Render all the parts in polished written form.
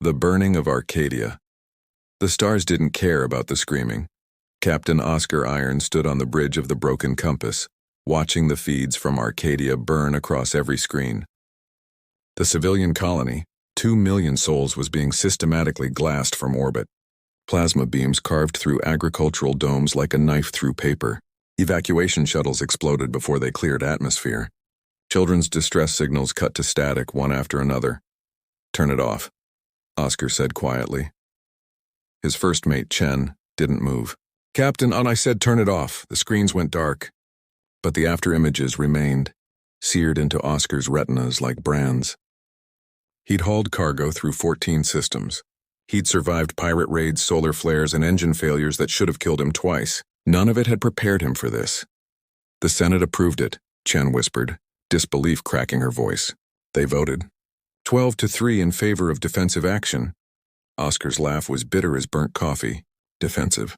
The burning of Arcadia. The stars didn't care about the screaming. Captain Oscar Iron stood on the bridge of the broken compass, watching the feeds from Arcadia burn across every screen. The civilian colony, 2 million souls, was being systematically glassed from orbit. Plasma beams carved through agricultural domes like a knife through paper. Evacuation shuttles exploded before they cleared atmosphere. Children's distress signals cut to static one after another. "Turn it off," Oscar said quietly. His first mate, Chen, didn't move. "Captain, I said turn it off." The screens went dark, but the after-images remained, seared into Oscar's retinas like brands. He'd hauled cargo through 14 systems. He'd survived pirate raids, solar flares, and engine failures that should have killed him twice. None of it had prepared him for this. "The Senate approved it," Chen whispered, disbelief cracking her voice. "They voted 12-3 in favor of defensive action." Oscar's laugh was bitter as burnt coffee. "Defensive.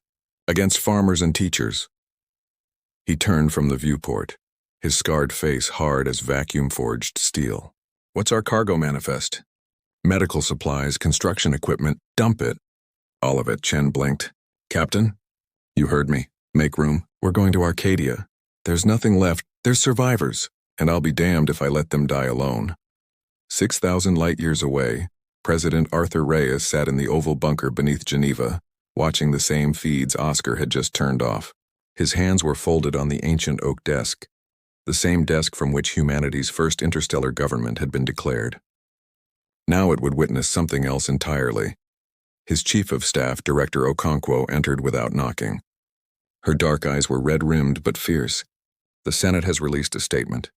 Against farmers and teachers." He turned from the viewport, his scarred face hard as vacuum-forged steel. "What's our cargo manifest?" "Medical supplies, construction equipment, dump it." "All of it," Chen blinked. "Captain? You heard me. Make room. We're going to Arcadia. There's nothing left. There's survivors, and I'll be damned if I let them die alone." 6,000 light-years away, President Arthur Reyes sat in the oval bunker beneath Geneva, watching the same feeds Oscar had just turned off. His hands were folded on the ancient oak desk, the same desk from which humanity's first interstellar government had been declared. Now it would witness something else entirely. His chief of staff, Director Okonkwo, entered without knocking. Her dark eyes were red-rimmed but fierce. "The Senate has released a statement.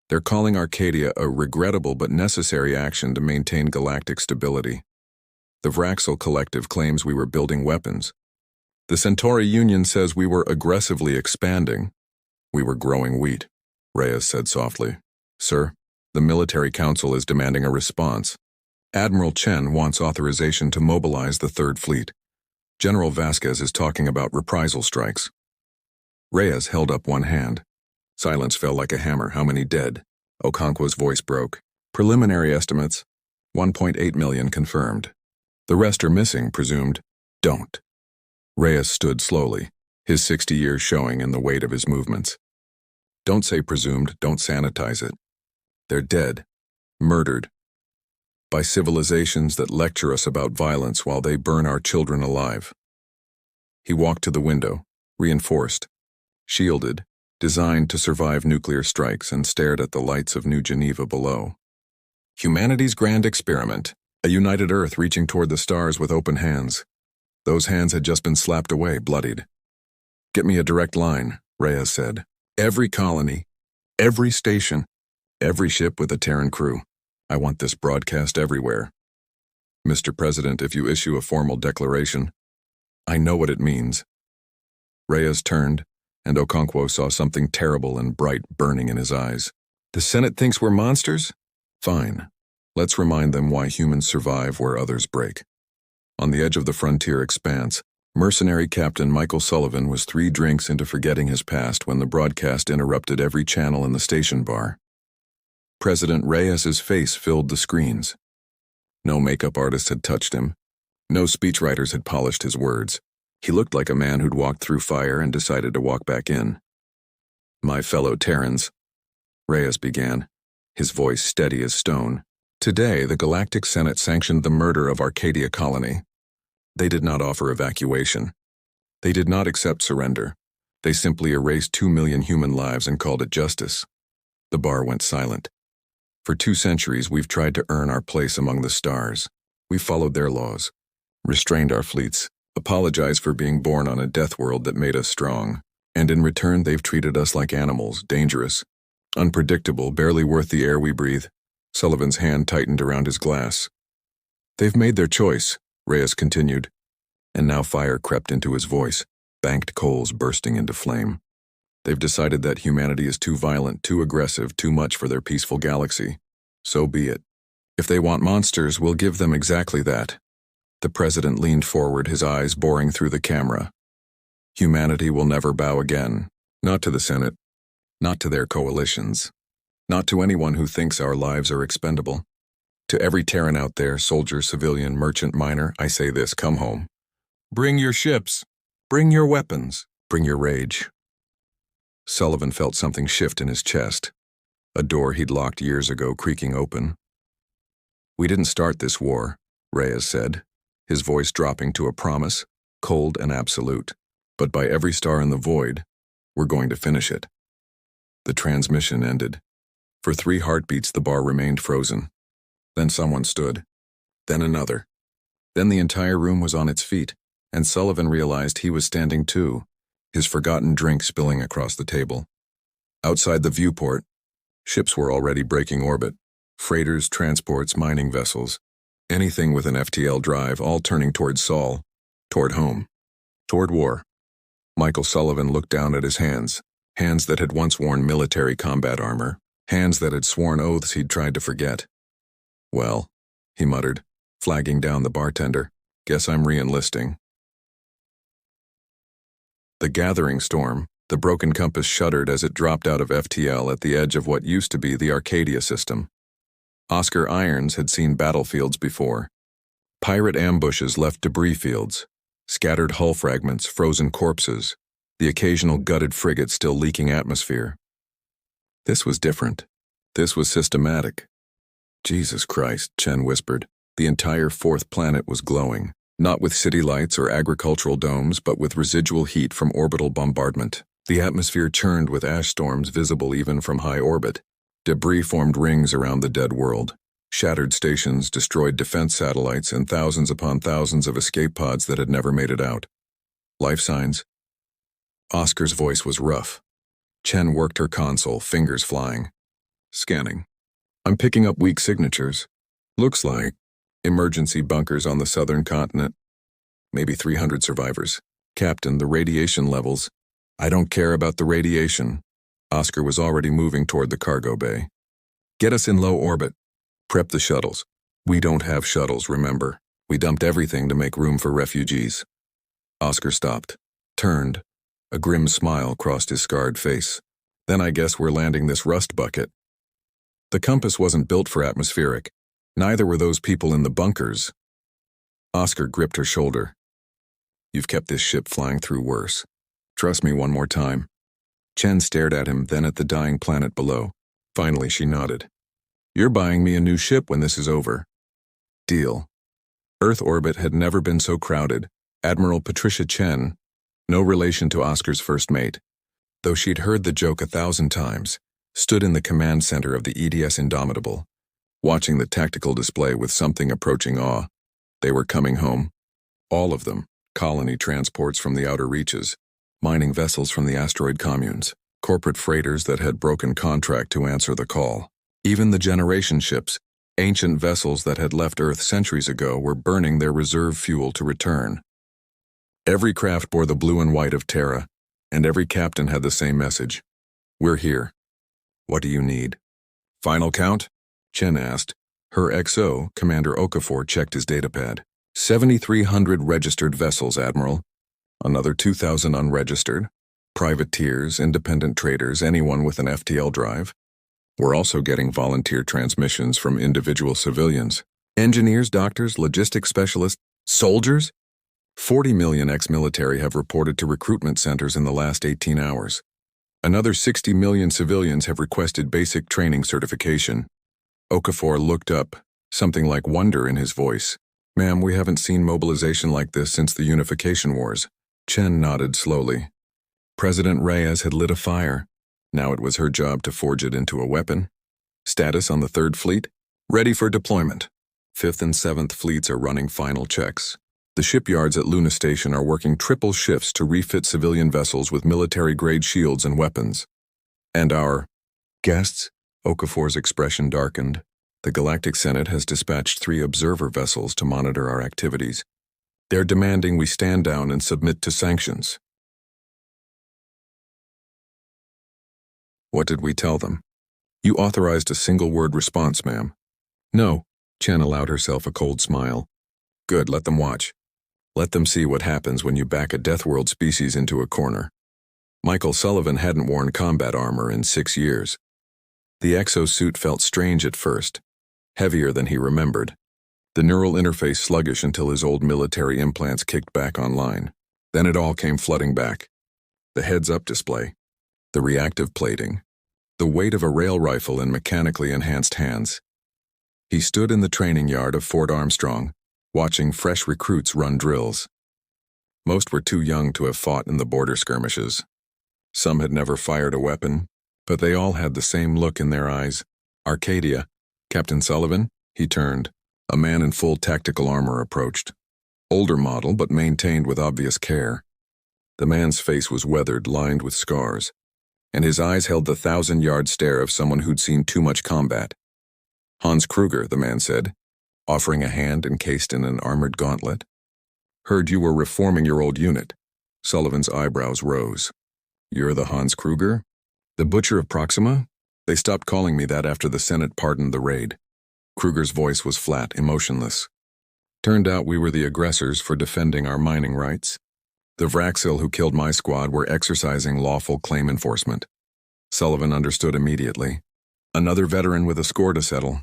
They're calling Arcadia a regrettable but necessary action to maintain galactic stability. The Vraxel Collective claims we were building weapons. The Centauri Union says we were aggressively expanding. We were growing wheat," Reyes said softly. "Sir, the Military Council is demanding a response. Admiral Chen wants authorization to mobilize the Third Fleet. General Vasquez is talking about reprisal strikes." Reyes held up one hand. Silence fell like a hammer. "How many dead?" Okonkwo's voice broke. "Preliminary estimates. 1.8 million confirmed. The rest are missing, presumed." "Don't." Reyes stood slowly, his 60 years showing in the weight of his movements. "Don't say presumed, don't sanitize it. They're dead. Murdered. By civilizations that lecture us about violence while they burn our children alive." He walked to the window, reinforced, shielded, designed to survive nuclear strikes, and stared at the lights of New Geneva below. Humanity's grand experiment, a united Earth reaching toward the stars with open hands. Those hands had just been slapped away, bloodied. "Get me a direct line," Reyes said. "Every colony, every station, every ship with a Terran crew. I want this broadcast everywhere. Mr. President, if you issue a formal declaration, I know what it means." Reyes turned, and Okonkwo saw something terrible and bright burning in his eyes. "The Senate thinks we're monsters? Fine. Let's remind them why humans survive where others break." On the edge of the frontier expanse, mercenary Captain Michael Sullivan was 3 drinks into forgetting his past when the broadcast interrupted every channel in the station bar. President Reyes's face filled the screens. No makeup artist had touched him. No speechwriters had polished his words. He looked like a man who'd walked through fire and decided to walk back in. "My fellow Terrans," Reyes began, his voice steady as stone. "Today, the Galactic Senate sanctioned the murder of Arcadia Colony. They did not offer evacuation. They did not accept surrender. They simply erased 2 million human lives and called it justice." The bar went silent. "For 2 centuries, we've tried to earn our place among the stars. We followed their laws, restrained our fleets, apologized for being born on a death world that made us strong. And in return, they've treated us like animals, dangerous, unpredictable, barely worth the air we breathe." Sullivan's hand tightened around his glass. "They've made their choice," Reyes continued, and now fire crept into his voice, banked coals bursting into flame. "They've decided that humanity is too violent, too aggressive, too much for their peaceful galaxy. So be it. If they want monsters, we'll give them exactly that." The president leaned forward, his eyes boring through the camera. "Humanity will never bow again. Not to the Senate. Not to their coalitions. Not to anyone who thinks our lives are expendable. To every Terran out there, soldier, civilian, merchant, miner, I say this, come home. Bring your ships. Bring your weapons. Bring your rage. Sullivan felt something shift in his chest. A door he'd locked years ago creaking open. We didn't start this war, Reyes said, his voice dropping to a promise, cold and absolute. But by every star in the void, we're going to finish it. The transmission ended. For 3 heartbeats, the bar remained frozen. Then someone stood. Then another. Then the entire room was on its feet, and Sullivan realized he was standing too, his forgotten drink spilling across the table. Outside the viewport, ships were already breaking orbit. Freighters, transports, mining vessels. Anything with an FTL drive, all turning toward Sol, toward home, toward war. Michael Sullivan looked down at his hands that had once worn military combat armor, hands that had sworn oaths he'd tried to forget. Well, he muttered, flagging down the bartender, guess I'm re-enlisting. The gathering storm, the broken compass shuddered as it dropped out of FTL at the edge of what used to be the Arcadia system. Oscar Irons had seen battlefields before. Pirate ambushes left debris fields, scattered hull fragments, frozen corpses, the occasional gutted frigate still leaking atmosphere. This was different. This was systematic. Jesus Christ, Chen whispered. The entire 4th planet was glowing, not with city lights or agricultural domes, but with residual heat from orbital bombardment. The atmosphere churned with ash storms visible even from high orbit. Debris formed rings around the dead world. Shattered stations, destroyed defense satellites, and thousands upon thousands of escape pods that had never made it out. Life signs? Oscar's voice was rough. Chen worked her console, fingers flying. Scanning. I'm picking up weak signatures. Looks like emergency bunkers on the southern continent. Maybe 300 survivors. Captain, the radiation levels. I don't care about the radiation. Oscar was already moving toward the cargo bay. Get us in low orbit. Prep the shuttles. We don't have shuttles, remember. We dumped everything to make room for refugees. Oscar stopped, turned. A grim smile crossed his scarred face. Then I guess we're landing this rust bucket. The compass wasn't built for atmospheric. Neither were those people in the bunkers. Oscar gripped her shoulder. You've kept this ship flying through worse. Trust me one more time. Chen stared at him, then at the dying planet below. Finally, she nodded. You're buying me a new ship when this is over. Deal. Earth orbit had never been so crowded. Admiral Patricia Chen, no relation to Oscar's first mate, though she'd heard the joke 1,000 times, stood in the command center of the EDS Indomitable, watching the tactical display with something approaching awe. They were coming home. All of them. Colony transports from the outer reaches, mining vessels from the asteroid communes, corporate freighters that had broken contract to answer the call. Even the generation ships, ancient vessels that had left Earth centuries ago, were burning their reserve fuel to return. Every craft bore the blue and white of Terra, and every captain had the same message. We're here. What do you need? Final count? Chen asked. Her XO, Commander Okafor, checked his datapad. 7,300 registered vessels, Admiral. Another 2,000 unregistered. Privateers, independent traders, anyone with an FTL drive. We're also getting volunteer transmissions from individual civilians. Engineers, doctors, logistics specialists, soldiers? 40 million ex-military have reported to recruitment centers in the last 18 hours. Another 60 million civilians have requested basic training certification. Okafor looked up, something like wonder in his voice. Ma'am, we haven't seen mobilization like this since the Unification Wars. Chen nodded slowly. President Reyes had lit a fire. Now it was her job to forge it into a weapon. Status on the 3rd Fleet? Ready for deployment. 5th and 7th Fleets are running final checks. The shipyards at Luna Station are working triple shifts to refit civilian vessels with military-grade shields and weapons. And our guests? Okafor's expression darkened. The Galactic Senate has dispatched 3 observer vessels to monitor our activities. They're demanding we stand down and submit to sanctions. What did we tell them? You authorized a single-word response, ma'am. No. Chen allowed herself a cold smile. Good, let them watch. Let them see what happens when you back a Deathworld species into a corner. Michael Sullivan hadn't worn combat armor in 6 years. The exosuit felt strange at first. heavier than he remembered. The neural interface sluggish until his old military implants kicked back online. Then it all came flooding back. The heads-up display, the reactive plating, the weight of a rail rifle in mechanically enhanced hands. He stood in the training yard of Fort Armstrong, watching fresh recruits run drills. Most were too young to have fought in the border skirmishes. Some had never fired a weapon, but they all had the same look in their eyes. Arcadia, Captain Sullivan, he turned. A man in full tactical armor approached. Older model, but maintained with obvious care. The man's face was weathered, lined with scars, and his eyes held the 1,000-yard stare of someone who'd seen too much combat. Hans Kruger, the man said, offering a hand encased in an armored gauntlet. Heard you were reforming your old unit. Sullivan's eyebrows rose. You're the Hans Kruger? The Butcher of Proxima? They stopped calling me that after the Senate pardoned the raid. Kruger's voice was flat, emotionless. Turned out we were the aggressors for defending our mining rights. The Vraxil who killed my squad were exercising lawful claim enforcement. Sullivan understood immediately. Another veteran with a score to settle.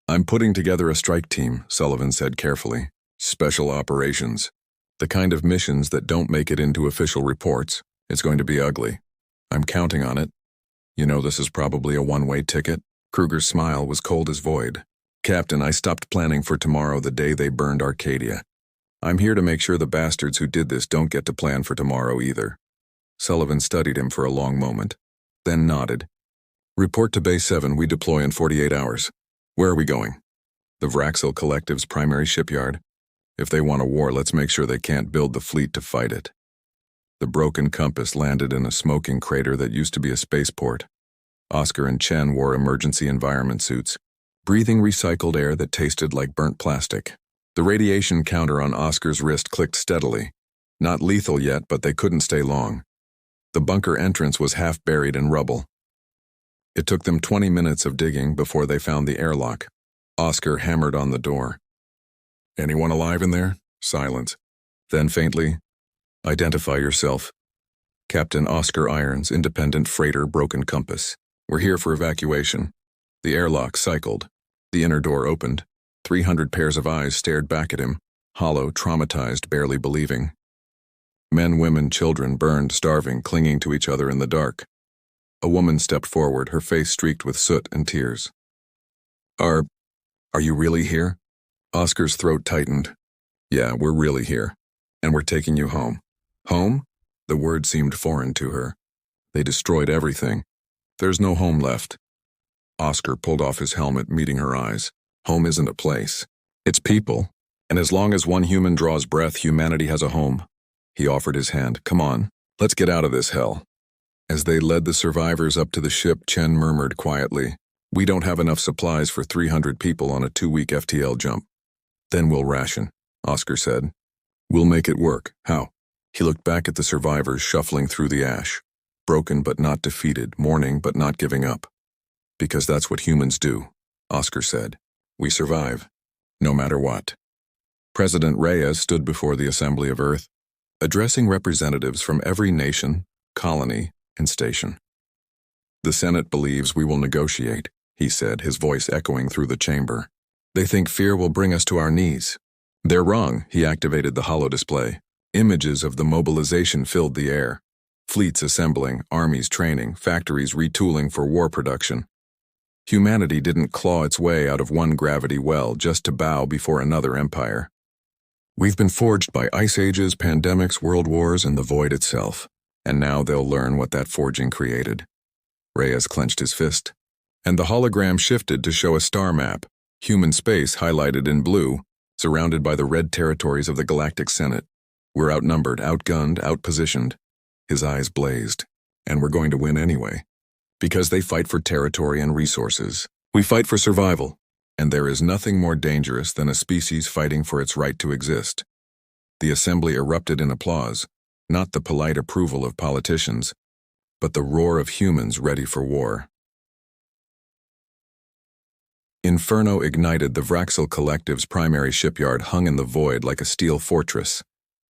I'm putting together a strike team, Sullivan said carefully. Special operations. The kind of missions that don't make it into official reports. It's going to be ugly. I'm counting on it. You know this is probably a one-way ticket. Kruger's smile was cold as void. Captain, I stopped planning for tomorrow the day they burned Arcadia. I'm here to make sure the bastards who did this don't get to plan for tomorrow either. Sullivan studied him for a long moment, then nodded. Report to Base 7, we deploy in 48 hours. Where are we going? The Vraxil Collective's primary shipyard. If they want a war, let's make sure they can't build the fleet to fight it. The broken compass landed in a smoking crater that used to be a spaceport. Oscar and Chen wore emergency environment suits, breathing recycled air that tasted like burnt plastic. The radiation counter on Oscar's wrist clicked steadily. Not lethal yet, but they couldn't stay long. The bunker entrance was half buried in rubble. It took them 20 minutes of digging before they found the airlock. Oscar hammered on the door. Anyone alive in there? Silence. Then faintly, identify yourself. Captain Oscar Irons, Independent Freighter, Broken Compass. We're here for evacuation. The airlock cycled. The inner door opened. 300 pairs of eyes stared back at him, hollow, traumatized, barely believing. Men, women, children burned, starving, clinging to each other in the dark. A woman stepped forward, her face streaked with soot and tears. Are you really here? Oscar's throat tightened. Yeah, we're really here. And we're taking you home. Home? The word seemed foreign to her. They destroyed everything. There's no home left. Oscar pulled off his helmet, meeting her eyes. Home isn't a place. It's people. And as long as one human draws breath, humanity has a home. He offered his hand. Come on, let's get out of this hell. As they led the survivors up to the ship, Chen murmured quietly, We don't have enough supplies for 300 people on a 2-week FTL jump. Then we'll ration, Oscar said. We'll make it work. How? He looked back at the survivors shuffling through the ash. Broken but not defeated, mourning but not giving up. Because that's what humans do, Oscar said. We survive, no matter what. President Reyes stood before the Assembly of Earth, addressing representatives from every nation, colony, and station. The Senate believes we will negotiate, he said, his voice echoing through the chamber. They think fear will bring us to our knees. They're wrong, he activated the holo display. Images of the mobilization filled the air. Fleets assembling, armies training, factories retooling for war production. Humanity didn't claw its way out of one gravity well just to bow before another empire. We've been forged by ice ages, pandemics, world wars, and the void itself. And now they'll learn what that forging created. Reyes clenched his fist. And the hologram shifted to show a star map, human space highlighted in blue, surrounded by the red territories of the Galactic Senate. We're outnumbered, outgunned, outpositioned. His eyes blazed. And we're going to win anyway. Because they fight for territory and resources. We fight for survival. And there is nothing more dangerous than a species fighting for its right to exist. The assembly erupted in applause, not the polite approval of politicians, but the roar of humans ready for war. Inferno ignited. The Vraxil Collective's primary shipyard hung in the void like a steel fortress.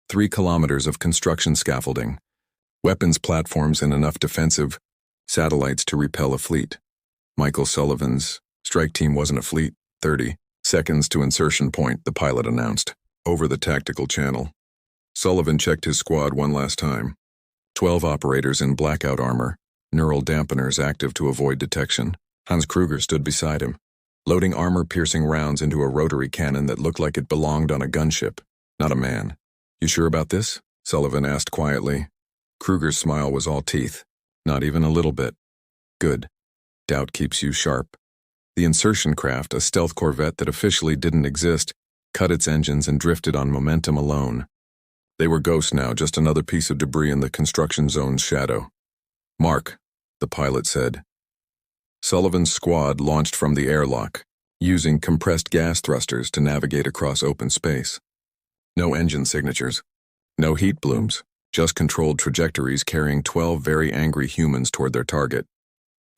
3 kilometers of construction scaffolding, weapons platforms and enough defensive satellites to repel a fleet. Michael Sullivan's strike team wasn't a fleet, 30 seconds to insertion point, the pilot announced, over the tactical channel. Sullivan checked his squad one last time. 12 operators in blackout armor, neural dampeners active to avoid detection. Hans Kruger stood beside him, loading armor-piercing rounds into a rotary cannon that looked like it belonged on a gunship, not a man. "You sure about this?" Sullivan asked quietly. Kruger's smile was all teeth. "Not even a little bit." "Good. Doubt keeps you sharp." The insertion craft, a stealth corvette that officially didn't exist, cut its engines and drifted on momentum alone. They were ghosts now, just another piece of debris in the construction zone's shadow. "Mark," the pilot said. Sullivan's squad launched from the airlock, using compressed gas thrusters to navigate across open space. No engine signatures, no heat blooms, just controlled trajectories carrying 12 very angry humans toward their target.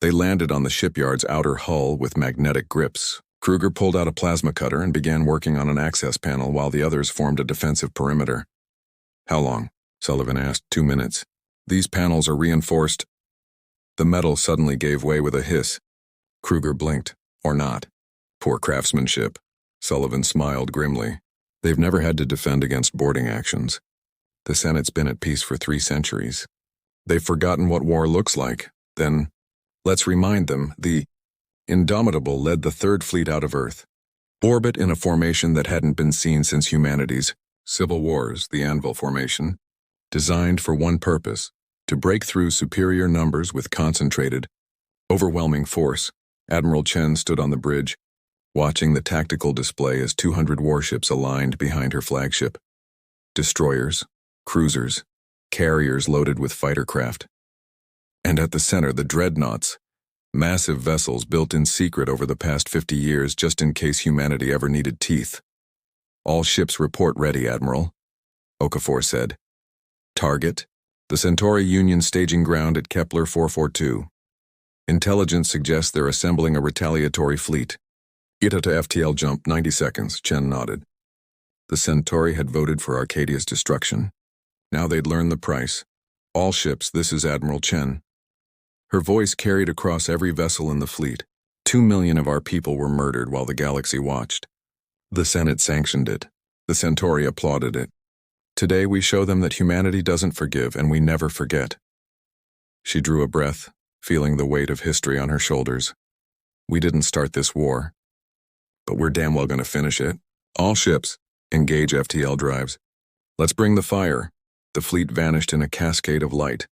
They landed on the shipyard's outer hull with magnetic grips. Kruger pulled out a plasma cutter and began working on an access panel while the others formed a defensive perimeter. "How long?" Sullivan asked. 2 minutes. "These panels are reinforced." The metal suddenly gave way with a hiss. Kruger blinked. "Or not." "Poor craftsmanship." Sullivan smiled grimly. "They've never had to defend against boarding actions. The Senate's been at peace for 3 centuries. They've forgotten what war looks like. Then, let's remind them, the Indomitable led the Third Fleet out of Earth. Orbit in a formation that hadn't been seen since humanity's Civil Wars, the Anvil Formation. Designed for one purpose, to break through superior numbers with concentrated, overwhelming force. Admiral Chen stood on the bridge, watching the tactical display as 200 warships aligned behind her flagship. Destroyers, cruisers, carriers loaded with fighter craft. And at the center, the dreadnoughts, massive vessels built in secret over the past 50 years just in case humanity ever needed teeth. "All ships report ready, Admiral," Okafor said. "Target: the Centauri Union staging ground at Kepler 442. Intelligence suggests they're assembling a retaliatory fleet. ITA to FTL jump, 90 seconds, Chen nodded. The Centauri had voted for Arcadia's destruction. Now they'd learn the price. "All ships, this is Admiral Chen." Her voice carried across every vessel in the fleet. 2 million of our people were murdered while the galaxy watched. The Senate sanctioned it. The Centauri applauded it. Today we show them that humanity doesn't forgive and we never forget. She drew a breath, feeling the weight of history on her shoulders. "We didn't start this war, but we're damn well going to finish it. All ships, engage FTL drives. Let's bring the fire." The fleet vanished in a cascade of light,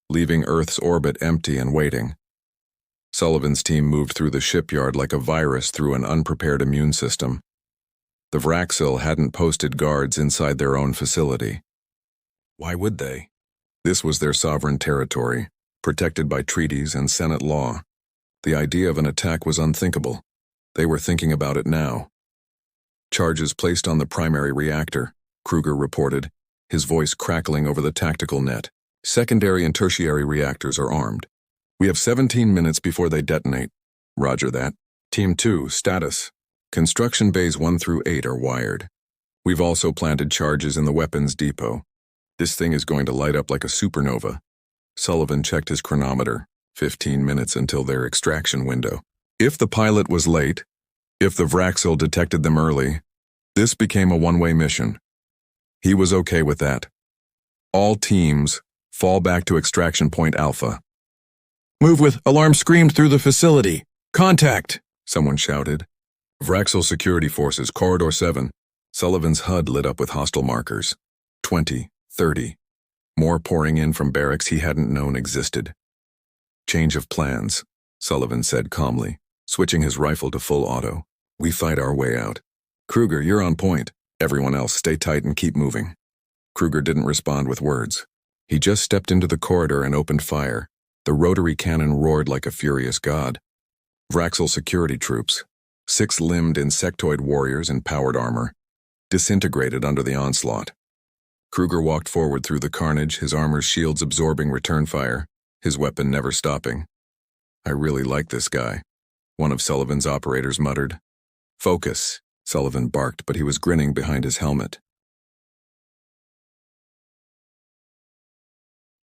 leaving Earth's orbit empty and waiting. Sullivan's team moved through the shipyard like a virus through an unprepared immune system. The Vraxil hadn't posted guards inside their own facility. Why would they? This was their sovereign territory, protected by treaties and Senate law. The idea of an attack was unthinkable. They were thinking about it now. "Charges placed on the primary reactor," Kruger reported, his voice crackling over the tactical net. "Secondary and tertiary reactors are armed. We have 17 minutes before they detonate." "Roger that." "Team 2, status. Construction bays 1 through 8 are wired. We've also planted charges in the weapons depot. This thing is going to light up like a supernova." Sullivan checked his chronometer. 15 minutes until their extraction window. If the pilot was late, if the Vraxil detected them early, this became a one-way mission. He was okay with that. "All teams, fall back to extraction point Alpha." "Move with alarm screamed through the facility. Contact!" someone shouted. "Vraxil security forces, corridor 7. Sullivan's HUD lit up with hostile markers. 20, 30. More pouring in from barracks he hadn't known existed. "Change of plans," Sullivan said calmly, switching his rifle to full auto. "We fight our way out. Kruger, you're on point. Everyone else, stay tight and keep moving." Kruger didn't respond with words. He just stepped into the corridor and opened fire. The rotary cannon roared like a furious god. Vraxil security troops, 6-limbed insectoid warriors in powered armor, disintegrated under the onslaught. Kruger walked forward through the carnage, his armor's shields absorbing return fire, his weapon never stopping. "I really like this guy," one of Sullivan's operators muttered. "Focus," Sullivan barked, but he was grinning behind his helmet.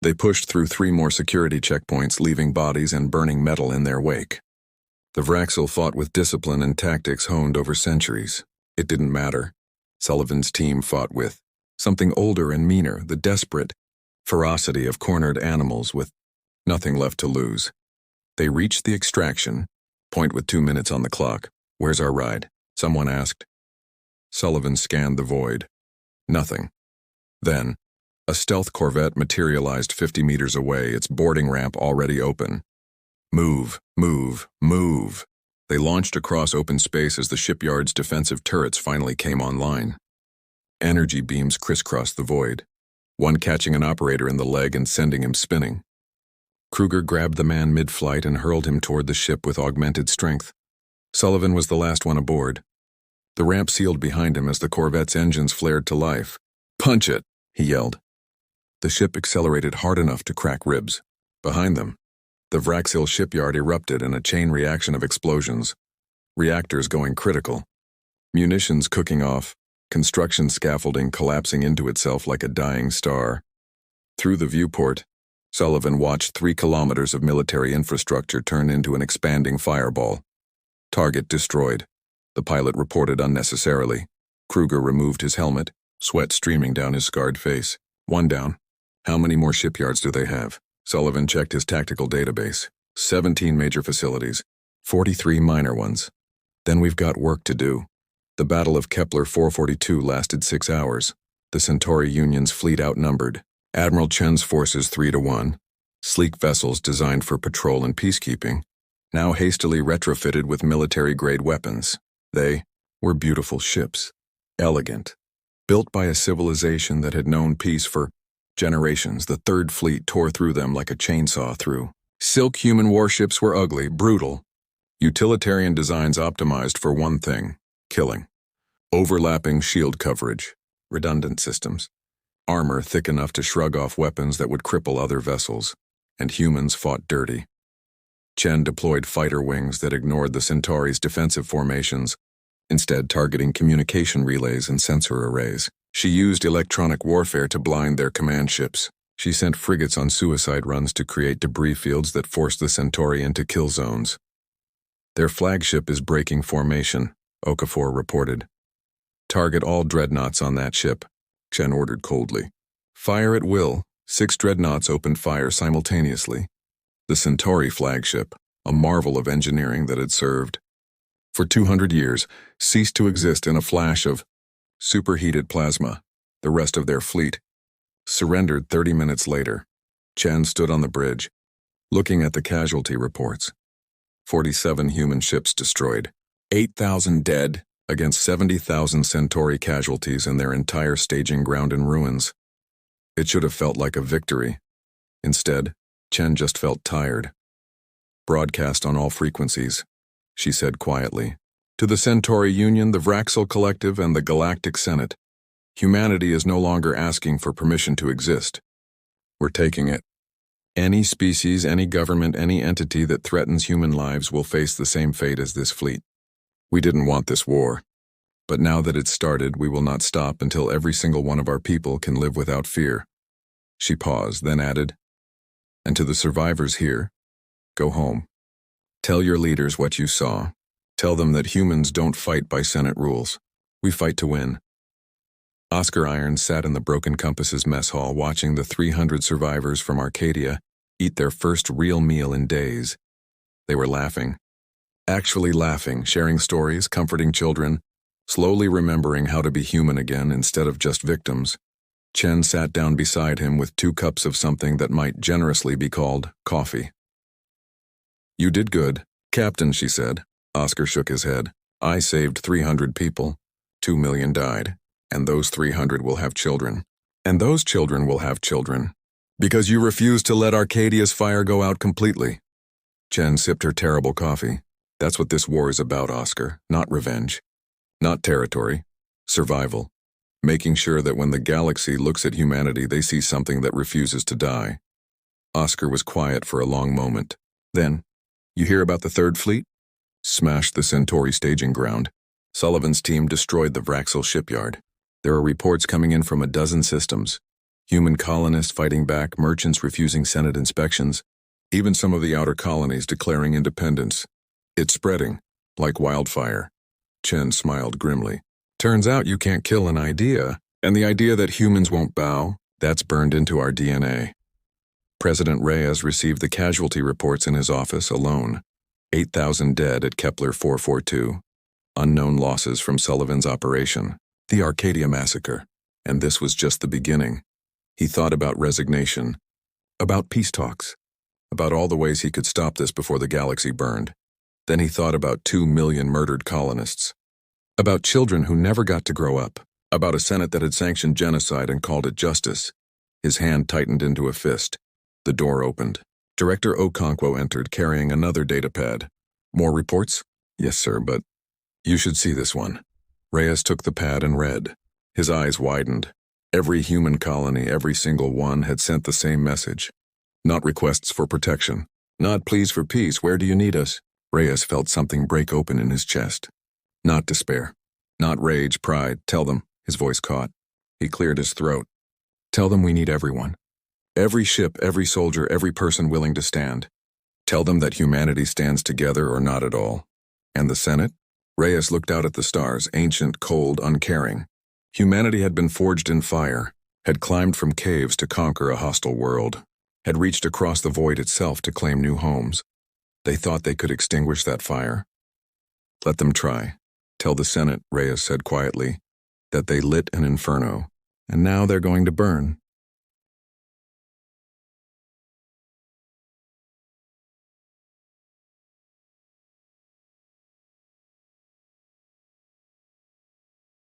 They pushed through 3 more security checkpoints, leaving bodies and burning metal in their wake. The Vraxil fought with discipline and tactics honed over centuries. It didn't matter. Sullivan's team fought with something older and meaner, the desperate ferocity of cornered animals with nothing left to lose. They reached the extraction point with 2 minutes on the clock. "Where's our ride?" someone asked. Sullivan scanned the void. Nothing. Then, a stealth corvette materialized 50 meters away, its boarding ramp already open. Move, move, move. They launched across open space as the shipyard's defensive turrets finally came online. Energy beams crisscrossed the void, one catching an operator in the leg and sending him spinning. Kruger grabbed the man mid-flight and hurled him toward the ship with augmented strength. Sullivan was the last one aboard. The ramp sealed behind him as the corvette's engines flared to life. "Punch it!" he yelled. The ship accelerated hard enough to crack ribs. Behind them, the Vraxil shipyard erupted in a chain reaction of explosions, reactors going critical, munitions cooking off, construction scaffolding collapsing into itself like a dying star. Through the viewport, Sullivan watched 3 kilometers of military infrastructure turn into an expanding fireball. Target destroyed, the pilot reported unnecessarily. Kruger removed his helmet, sweat streaming down his scarred face. "One down. How many more shipyards do they have?" Sullivan checked his tactical database. 17 major facilities, 43 minor ones. "Then we've got work to do." The Battle of Kepler 442 lasted 6 hours. The Centauri Union's fleet outnumbered. Admiral Chen's forces 3-1. Sleek vessels designed for patrol and peacekeeping, now hastily retrofitted with military-grade weapons. They were beautiful ships, elegant, built by a civilization that had known peace for generations. The Third Fleet tore through them like a chainsaw through. Silk human warships were ugly, brutal. Utilitarian designs optimized for one thing: killing. Overlapping shield coverage, redundant systems, armor thick enough to shrug off weapons that would cripple other vessels, and humans fought dirty. Chen deployed fighter wings that ignored the Centauri's defensive formations, instead targeting communication relays and sensor arrays. She used electronic warfare to blind their command ships. She sent frigates on suicide runs to create debris fields that forced the Centauri into kill zones. "Their flagship is breaking formation," Okafor reported. "Target all dreadnoughts on that ship," Chen ordered coldly. "Fire at will." 6 dreadnoughts opened fire simultaneously. The Centauri flagship, a marvel of engineering that had served for 200 years, ceased to exist in a flash of superheated plasma. The rest of their fleet surrendered 30 minutes later. Chen stood on the bridge, looking at the casualty reports. 47 human ships destroyed, 8,000 dead against 70,000 Centauri casualties and their entire staging ground in ruins. It should have felt like a victory. Instead, Chen just felt tired. "Broadcast on all frequencies," she said quietly. "To the Centauri Union, the Vraxil Collective, and the Galactic Senate. Humanity is no longer asking for permission to exist. We're taking it. Any species, any government, any entity that threatens human lives will face the same fate as this fleet. We didn't want this war. But now that it's started, we will not stop until every single one of our people can live without fear." She paused, then added, "And to the survivors here, go home. Tell your leaders what you saw. Tell them that humans don't fight by Senate rules. We fight to win." Oscar Irons sat in the Broken Compass's mess hall watching the 300 survivors from Arcadia eat their first real meal in days. They were laughing. Actually laughing, sharing stories, comforting children, slowly remembering how to be human again instead of just victims. Chen sat down beside him with 2 cups of something that might generously be called coffee. "You did good, Captain," she said. Oscar shook his head. "I saved 300 people. 2 million died. And those 300 will have children. And those children will have children. Because you refused to let Arcadia's fire go out completely." Chen sipped her terrible coffee. "That's what this war is about, Oscar. Not revenge. Not territory. Survival. Making sure that when the galaxy looks at humanity, they see something that refuses to die." Oscar was quiet for a long moment. Then, "You hear about the Third Fleet? Smashed the Centauri staging ground. Sullivan's team destroyed the Vraxil shipyard. There are reports coming in from a dozen systems. Human colonists fighting back, merchants refusing Senate inspections, even some of the outer colonies declaring independence. It's spreading, like wildfire. Chen smiled grimly. Turns out you can't kill an idea, and the idea that humans won't bow, that's burned into our DNA. President Reyes received the casualty reports in his office alone. 8,000 dead at Kepler 442. Unknown losses from Sullivan's operation. The Arcadia massacre. And this was just the beginning. He thought about resignation, about peace talks, about all the ways he could stop this before the galaxy burned. Then he thought about 2 million murdered colonists, about children who never got to grow up, about a Senate that had sanctioned genocide and called it justice. His hand tightened into a fist. The door opened. Director Okonkwo entered, carrying another datapad. More reports? Yes, sir, but you should see this one. Reyes took the pad and read. His eyes widened. Every human colony, every single one, had sent the same message. Not requests for protection. Not pleas for peace, where do you need us? Reyes felt something break open in his chest. Not despair. Not rage, pride. Tell them, his voice caught. He cleared his throat. Tell them we need everyone. Every ship, every soldier, every person willing to stand. Tell them that humanity stands together or not at all. And the Senate? Reyes looked out at the stars, ancient, cold, uncaring. Humanity had been forged in fire, had climbed from caves to conquer a hostile world, had reached across the void itself to claim new homes. They thought they could extinguish that fire. Let them try. Tell the Senate, Reyes said quietly, that they lit an inferno, and now they're going to burn.